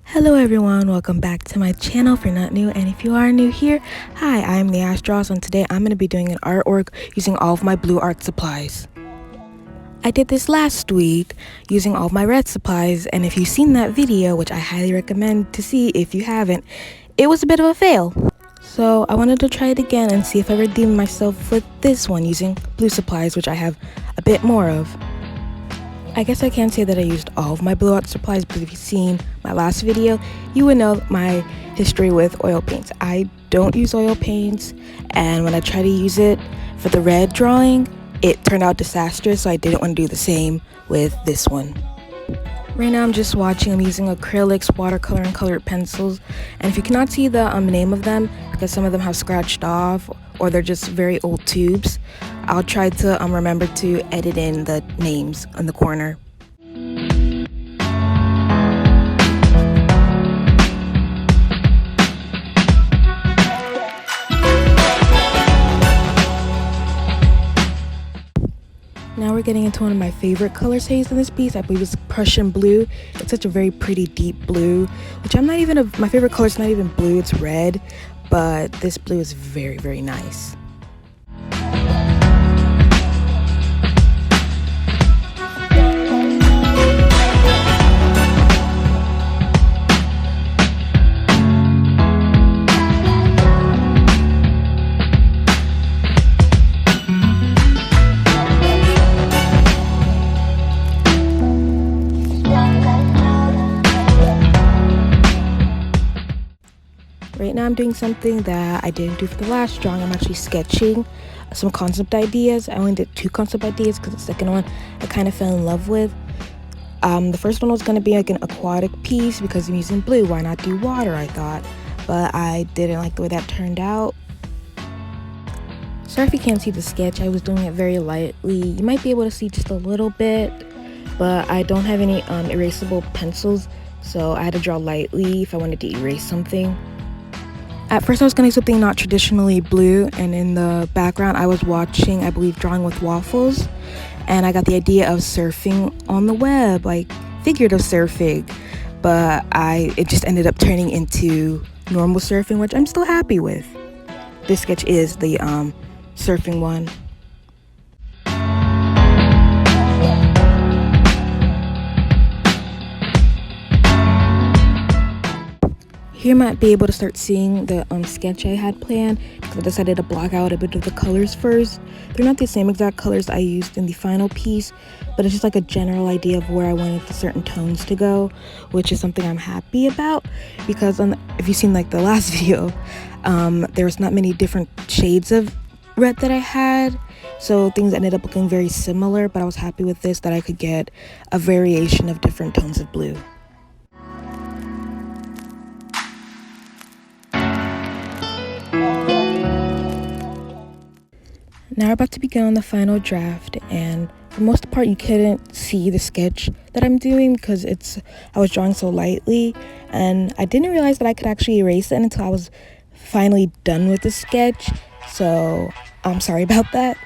Hello everyone, welcome back to my channel if you're not new, and if you are new here, hi, I am the Astros, and today I'm going to be doing an artwork using all of my blue art supplies. I did this last week using all of my red supplies, and if you've seen that video, which I highly recommend to see if you haven't, it was a bit of a fail. So I wanted to try it again and see if I redeem myself with this one using blue supplies, which I have a bit more of. I guess I can't say that I used all of my blue art supplies, because if you've seen my last video, you would know my history with oil paints. I don't use oil paints, and when I try to use it for the red drawing, it turned out disastrous, so I didn't want to do the same with this one. Right now I'm just swatching. I'm using acrylics, watercolor, and colored pencils, and if you cannot see the name of them, because some of them have scratched off or they're just very old tubes, I'll try to remember to edit in the names in the corner. Now we're getting into one of my favorite color shades in this piece. I believe it's Prussian blue. It's such a very pretty deep blue, which my favorite color is not even blue, it's red, but this blue is very, very nice. Right now I'm doing something that I didn't do for the last drawing. I'm actually sketching some concept ideas. I only did 2 concept ideas because the second one I kind of fell in love with. The first one was going to be like an aquatic piece because I'm using blue. Why not do water, I thought. But I didn't like the way that turned out. Sorry if you can't see the sketch. I was doing it very lightly. You might be able to see just a little bit, but I don't have any erasable pencils, so I had to draw lightly if I wanted to erase something. At first I was going to do something not traditionally blue, and in the background I was watching, I believe, Drawing with Waffles, and I got the idea of surfing on the web, like figurative surfing, but it just ended up turning into normal surfing, which I'm still happy with. This sketch is the surfing one. Here you might be able to start seeing the sketch I had planned, because I decided to block out a bit of the colors first. They're not the same exact colors I used in the final piece, but it's just like a general idea of where I wanted the certain tones to go, which is something I'm happy about, because if you've seen like the last video, there was not many different shades of red that I had, so things ended up looking very similar, but I was happy with this, that I could get a variation of different tones of blue. Now we're about to begin on the final draft, and for the most part you couldn't see the sketch that I'm doing because I was drawing so lightly, and I didn't realize that I could actually erase it until I was finally done with the sketch, so I'm sorry about that.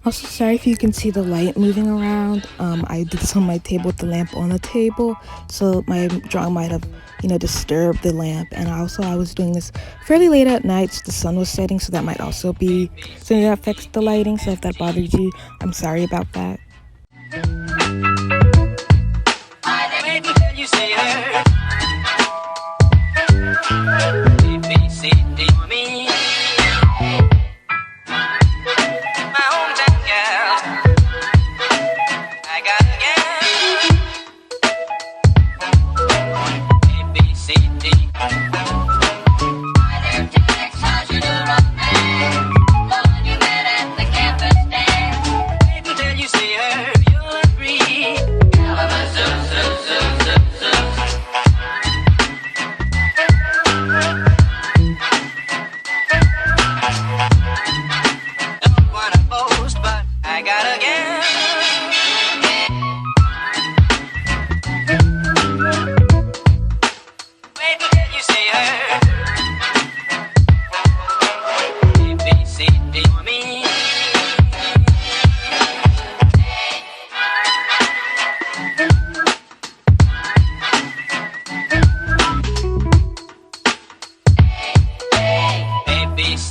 Also, sorry if you can see the light moving around. I did this on my table with the lamp on the table, so my drawing might have, disturbed the lamp. And also, I was doing this fairly late at night, so the sun was setting, so that might also be something that affects the lighting. So if that bothers you, I'm sorry about that. You see her.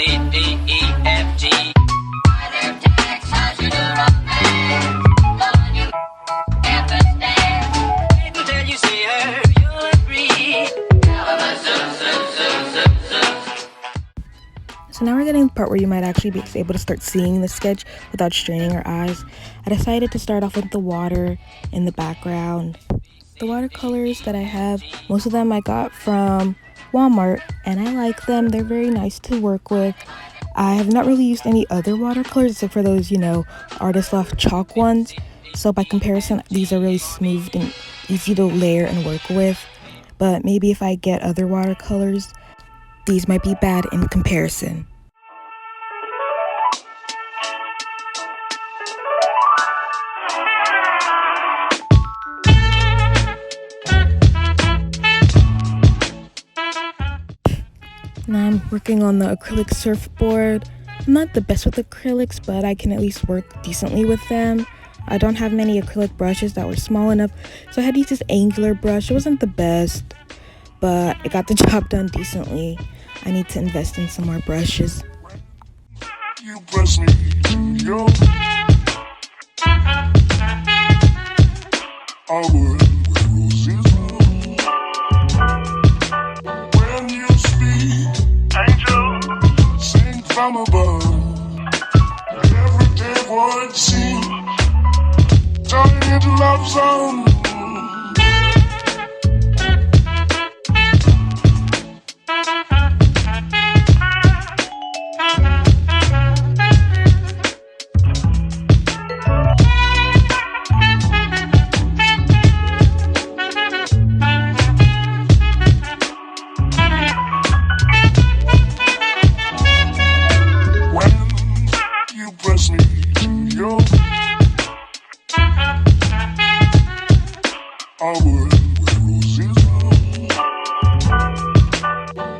C, D, E, F, G. Other text, how you do romance? Loving you, never stand. Wait until you see her, you'll agree. So now we're getting the part where you might actually be able to start seeing the sketch without straining your eyes. I decided to start off with the water in the background. The watercolors that I have, most of them I got from Walmart, and I like them. They're very nice to work with. I have not really used any other watercolors except for those, Artist Loft chalk ones. So by comparison, these are really smooth and easy to layer and work with. But maybe if I get other watercolors, these might be bad in comparison. Now I'm working on the acrylic surfboard. I'm not the best with acrylics, but I can at least work decently with them. I don't have many acrylic brushes that were small enough, so I had to use this angular brush. It wasn't the best, but it got the job done decently. I need to invest in some more brushes. You press me to your our roses bloom. When you speak, angel, sing from above. Everyday words seem turning into love songs.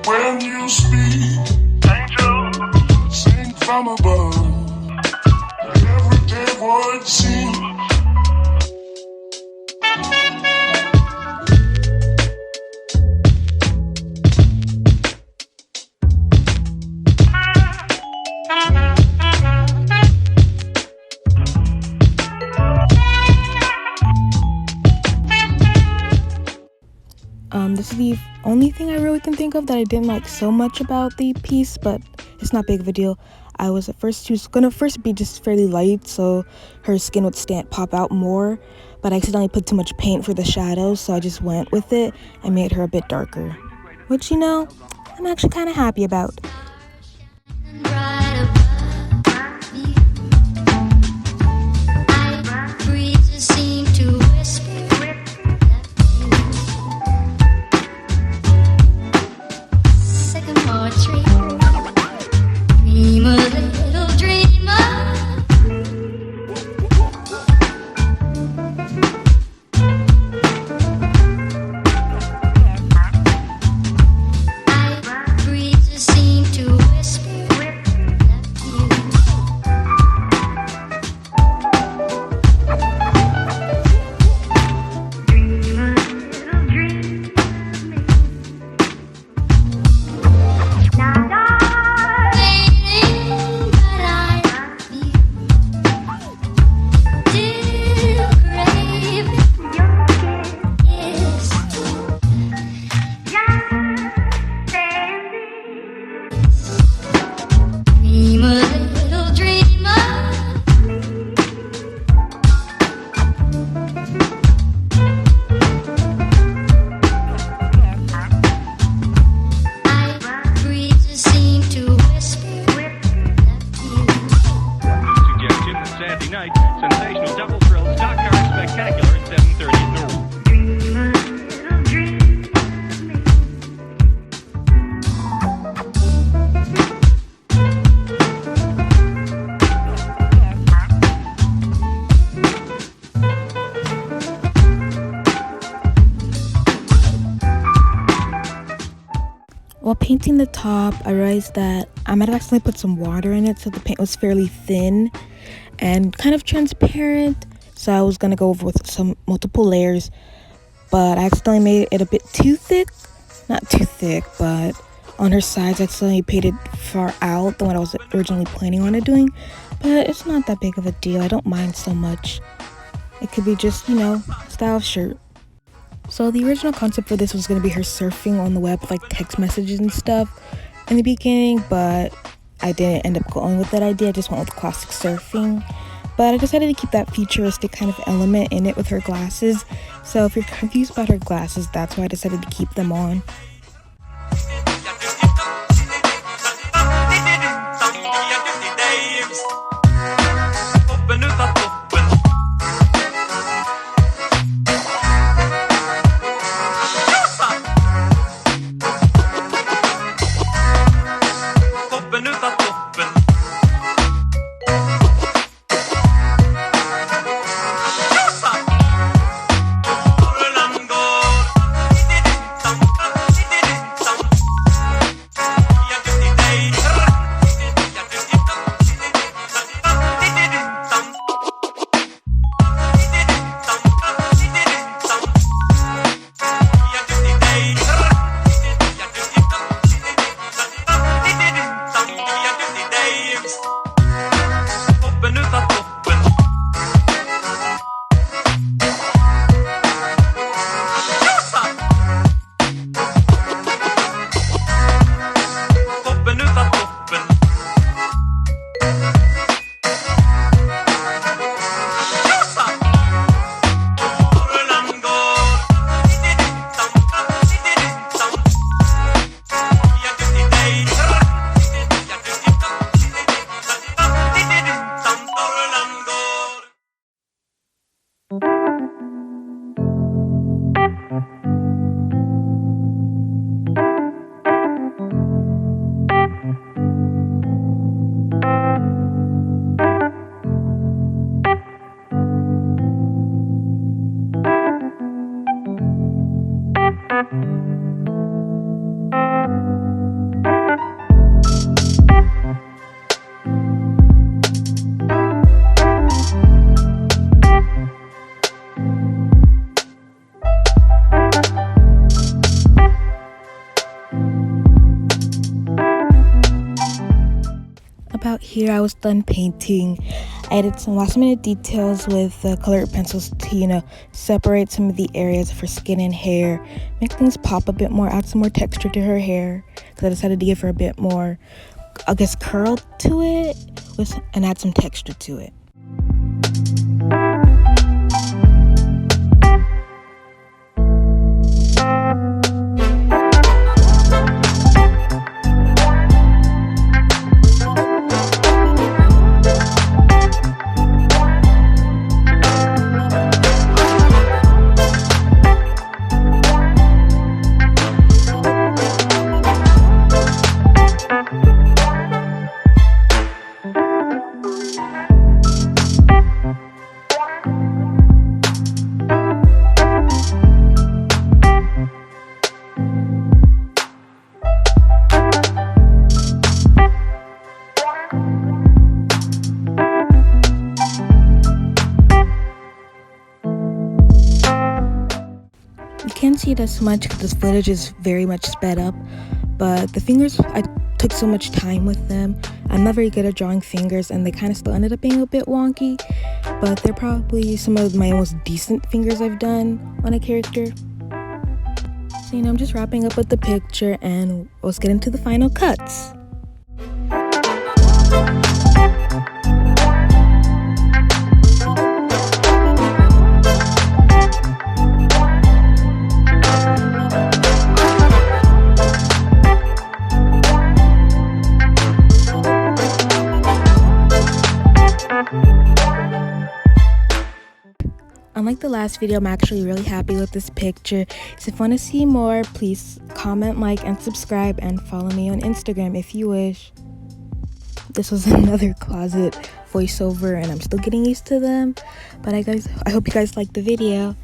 When you speak, angel, sing from above. Everyday words seem this is the only thing I really can think of that I didn't like so much about the piece, but it's not big of a deal. She was gonna first be just fairly light so her skin would pop out more, but I accidentally put too much paint for the shadows, so I just went with it and made her a bit darker, which I'm actually kind of happy about. While painting the top, I realized that I might have accidentally put some water in it, so the paint was fairly thin and kind of transparent. So I was gonna go over with some multiple layers, but I accidentally made it a bit too thick. Not too thick, but on her sides. I accidentally painted far out than what I was originally planning on it doing, but it's not that big of a deal. I don't mind so much. It could be just, you know, style of shirt. So the original concept for this was going to be her surfing on the web with like text messages and stuff in the beginning, but I didn't end up going with that idea. I just went with classic surfing. But I decided to keep that futuristic kind of element in it with her glasses. So if you're confused about her glasses, that's why I decided to keep them on. About here, I was done painting. I added some last minute details with colored pencils to, you know, separate some of the areas of her skin and hair, make things pop a bit more, add some more texture to her hair, because I decided to give her a bit more, I guess, curl to it, and add some texture to it. You can't see it as much because this footage is very much sped up, but the fingers, I took so much time with them. I'm not very good at drawing fingers, and they kind of still ended up being a bit wonky, but they're probably some of my most decent fingers I've done on a character. So, you know, I'm just wrapping up with the picture, and let's get into the final cuts. Unlike the last video, I'm actually really happy with this picture. So if you want to see more, please comment, like, and subscribe, and follow me on Instagram if you wish. This was another closet voiceover, and I'm still getting used to them. But I hope you guys liked the video.